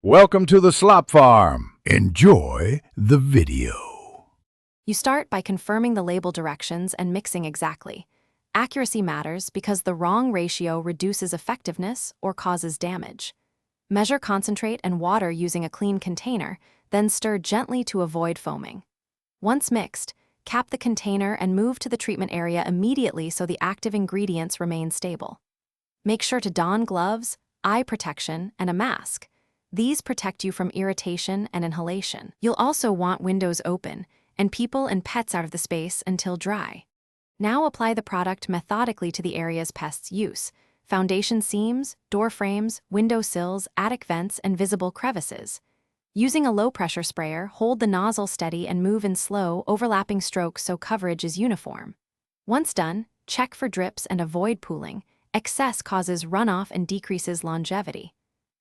Welcome to the Slop Farm. Enjoy the video. You start by confirming the label directions and mixing exactly. Accuracy matters because the wrong ratio reduces effectiveness or causes damage. Measure concentrate and water using a clean container, then stir gently to avoid foaming. Once mixed, cap the container and move to the treatment area immediately so the active ingredients remain stable. Make sure to don gloves, eye protection, and a mask. These protect you from irritation and inhalation. You'll also want windows open and people and pets out of the space until dry. Now apply the product methodically to the areas pests use: foundation seams, door frames, window sills, attic vents, and visible crevices. Using a low-pressure sprayer, hold the nozzle steady and move in slow, overlapping strokes so coverage is uniform. Once done, check for drips and avoid pooling. Excess causes runoff and decreases longevity.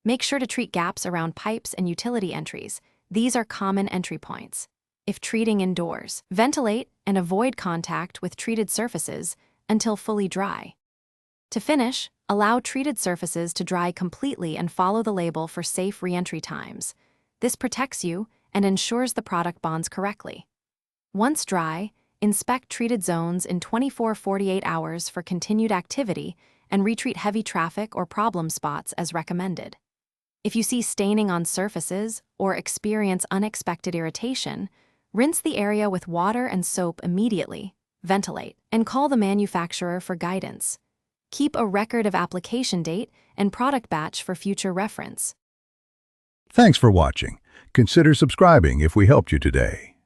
Make sure to treat gaps around pipes and utility entries. These are common entry points. If treating indoors, ventilate and avoid contact with treated surfaces until fully dry. To finish, allow treated surfaces to dry completely and follow the label for safe re-entry times. This protects you and ensures the product bonds correctly. Once dry, inspect treated zones in 24-48 hours for continued activity and retreat heavy traffic or problem spots as recommended. If you see staining on surfaces or experience unexpected irritation, rinse the area with water and soap immediately, ventilate, and call the manufacturer for guidance. Keep a record of application date and product batch for future reference. Thanks for watching. Consider subscribing if we helped you today.